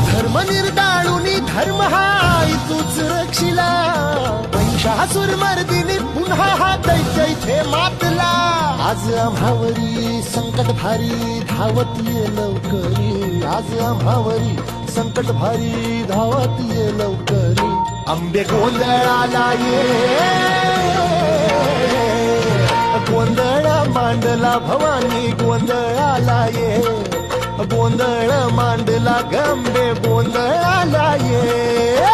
अधर्म निर्दाळुनी धर्म हा तूच रक्षिला महिषासुर मर्दिनी पुन्हा हा दैत्य इथे मातला आज आम्हावरी संकट भारी धावत ये लवकरी आज आम्हावरी संकट भारी धावत ये लवकरी आंबे गोंधळाला ये गोंधळ मांडला भवानी गोंधळाला ये गोंधळ मांडला गंबे गोंधळाला ये